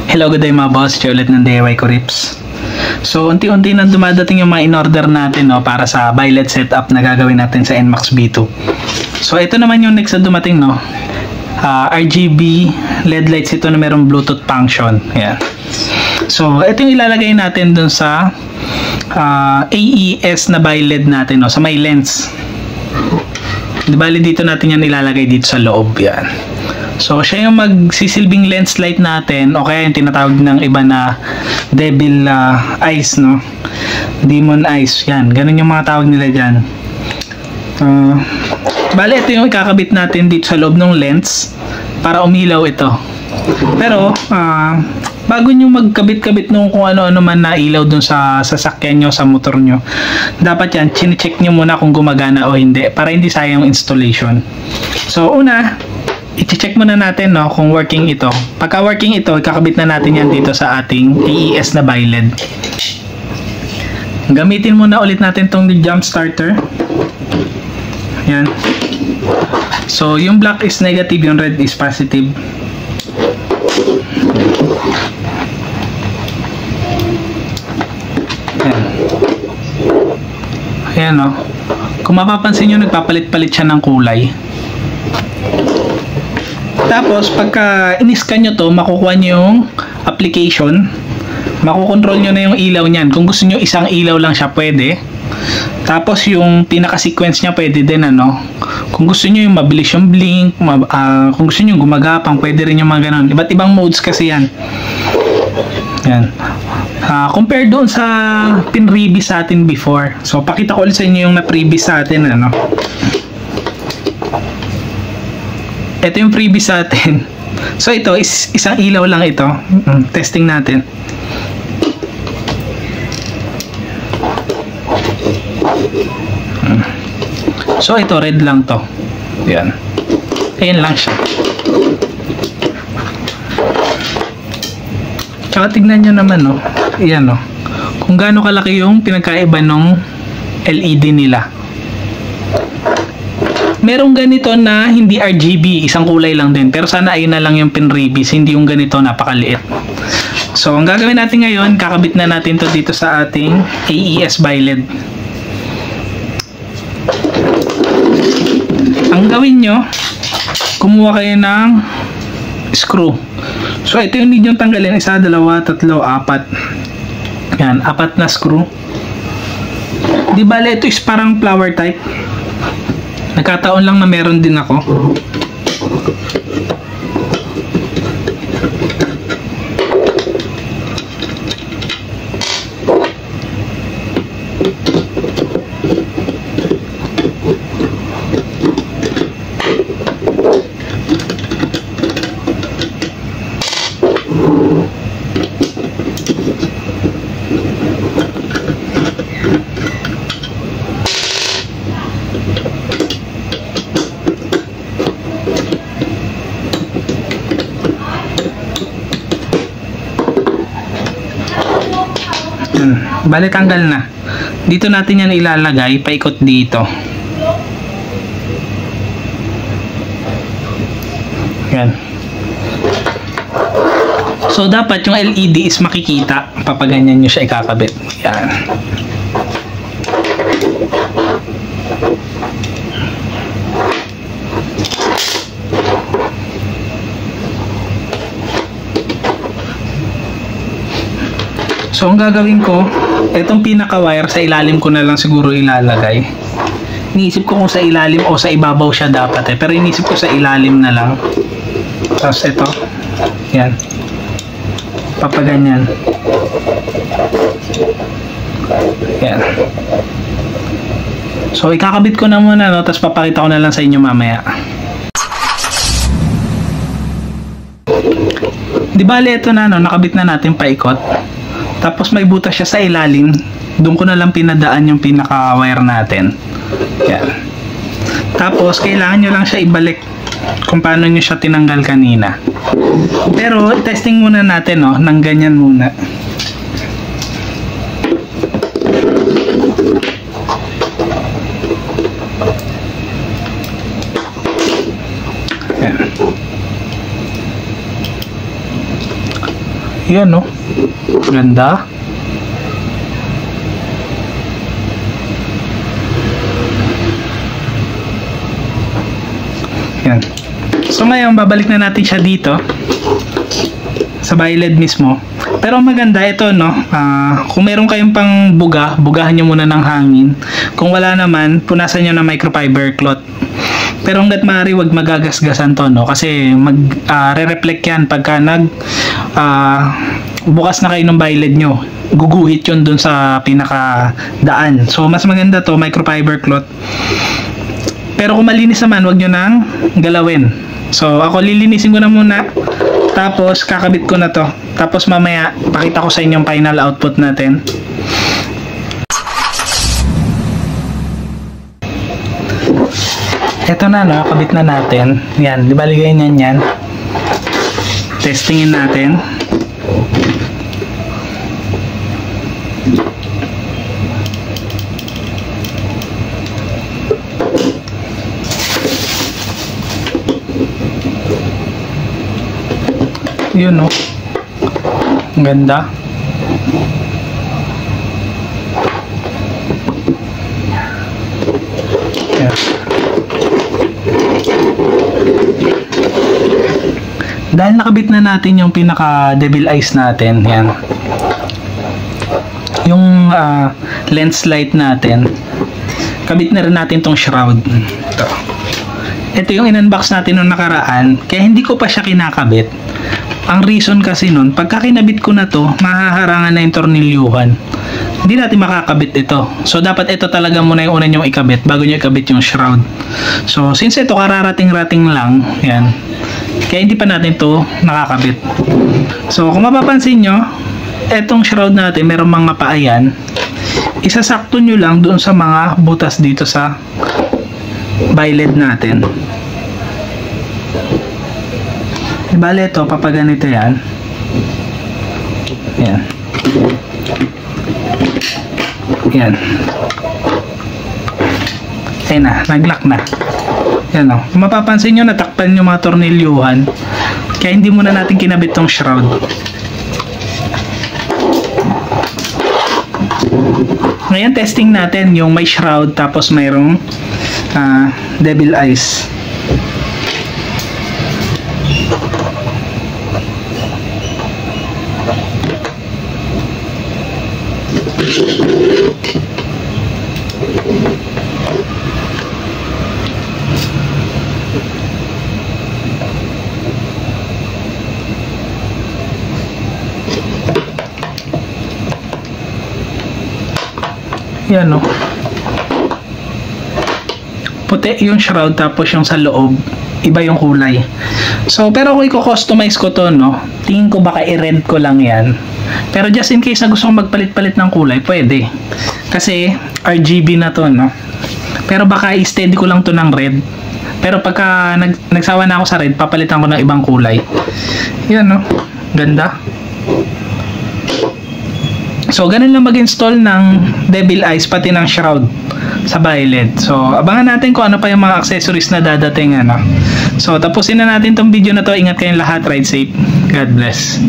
Hello, good day mga boss. Siya ulit ng DIY ko Rips. So, unti-unti na dumadating yung mga in-order natin para sa buy LED setup na gagawin natin sa NMAX B2. So, ito naman yung next na dumating, RGB LED lights ito na merong Bluetooth function. Ayan. So, ito yung ilalagay natin dun sa AES na buy LED natin, sa may lens. Di bali dito natin yan ilalagay dito sa loob. Yan. So, siya yung magsisilbing lens light natin, o kaya yung tinatawag ng iba na devil eyes, demon eyes. Yan, ganun yung mga tawag nila dyan. Bale, ito yung ikakabit natin dito sa loob ng lens para umilaw ito. Pero, bago nyo magkabit-kabit nung kung ano-ano man na ilaw dun sa sasakyan nyo, sa motor nyo, dapat yan, chine-check nyo muna kung gumagana o hindi, para hindi sayang installation. So, una, i-check muna natin kung working ito. Pagka working ito, ikakabit na natin yan dito sa ating AES na buy LED. Gamitin muna ulit natin tong jump starter. Yan. So, yung black is negative, yung red is positive. Yan. Ayan Kung mapapansin nyo, nagpapalit-palit siya ng kulay. Tapos, pagka in-scan nyo to, makukuha nyo yung application. Makukontrol nyo na yung ilaw nyan. Kung gusto nyo isang ilaw lang siya, pwede. Tapos, yung pinaka-sequence nya, pwede din, Kung gusto nyo yung mabilis yung blink, kung gusto nyo gumagapang, pwede rin yung mga ganun. Iba't ibang modes kasi yan. Yan. Compare doon sa pin-previous sa atin before. So, pakita ko ulit sa inyo yung na-previous sa atin, Ito yung freebie sa atin. So ito is isang ilaw lang ito. Testing natin. So ito red lang to. Yan. Ayan lang siya. Tsaka tignan nyo naman Ayan kung gaano kalaki yung pinagkaiba ng LED nila. Merong ganito na hindi RGB, isang kulay lang din. Pero sana ayun na lang yung pinribis, hindi yung ganito napakaliit. So, ang gagawin natin ngayon, kakabit na natin to dito sa ating AES buy LED. Ang gawin nyo, kumuha kayo ng screw. So, ito yung need nyo tanggalin. 1, 2, 3, 4. Yan, 4 na screw. Di bale, ito is parang flower type. Nagkataon lang na meron din ako. Bale, tanggal na. Dito natin yan ilalagay, paikot dito. Yan. So, dapat yung LED is makikita. Papaganyan nyo siya ikakabit. Yan. So, ang gagawin ko, itong pinaka-wire sa ilalim ko na lang siguro ilalagay. Iniisip ko kung sa ilalim o sa ibabaw siya dapat pero iniisip ko sa ilalim na lang. Tapos ito. Yan. Papaganyan. Yan. So, ikakabit ko na muna, tapos papakita ko na lang sa inyo mamaya. Di bale, ito na, nakabit na natin paikot. Tapos may butas siya sa ilalim. Doon ko na lang pinadaan yung pinaka-wire natin. Yan. Tapos, kailangan nyo lang siya ibalik kung paano nyo siya tinanggal kanina. Pero, testing muna natin, ng ganyan muna. Yan, no? Ganda. Yan. So ngayon, babalik na natin siya dito sa biled mismo. Pero maganda ito, no? Kung meron kayong pang buga, bugahan nyo muna ng hangin. Kung wala naman, punasan nyo ng microfiber cloth. Pero hanggat maaari, wag magagasgasan to, no? Kasi re-reflect yan pagka bukas na kayo ng biled nyo. Guguhit yun dun sa pinakadaan. So mas maganda to, microfiber cloth. Pero kung malinis naman, wag nyo nang galawin. So ako lilinisin ko na muna, tapos kakabit ko na to. Tapos mamaya pakita ko sa inyo yung final output natin. Ito na, no, kabit na natin. Yan, di ba ligay niyan yan. Testingin natin. Yun, no. Ang ganda. Yan. Dahil nakabit na natin yung pinaka devil eyes natin, yan. Yung lens light natin, kabit na rin natin tong shroud. Ito yung in-unbox natin nung nakaraan, kaya hindi ko pa siya kinakabit. Ang reason kasi nun, pagka kinabit ko na to, mahaharangan na yung tornilyuhan. Hindi natin makakabit ito. So dapat ito talaga muna yung una nyong ikabit bago nyo ikabit yung shroud. So since ito kararating-rating lang, yan, kaya hindi pa natin to nakakabit. So kung mapapansin nyo, etong shroud natin, merong mga paayan. Isasakto nyo lang doon sa mga butas dito sa biled natin. Bale ito, papaganito yan. Yan. Yan. Ayan na, nag-lock na. Yan, o. Kung mapapansin nyo, natakpan yung mga tornilyuhan. Kaya hindi muna natin kinabit tong shroud. Ngayon, testing natin yung may shroud tapos mayroong devil eyes. Yan, no. Puti yung shroud tapos yung sa loob iba yung kulay. So pero kung i-customize ko to, no, tingin ko baka i-red ko lang yan. Pero just in case na gusto kong magpalit-palit ng kulay, pwede. Kasi RGB na to, no. Pero baka i-steady ko lang to ng red. Pero pagka nagsawa na ako sa red, papalitan ko ng ibang kulay. Yan, no. Ganda. So, ganun lang mag-install ng devil eyes pati ng shroud sa biled. So, abangan natin kung ano pa yung mga accessories na dadating, ano. So, tapusin na natin tong video na to. Ingat kayong lahat. Ride safe. God bless.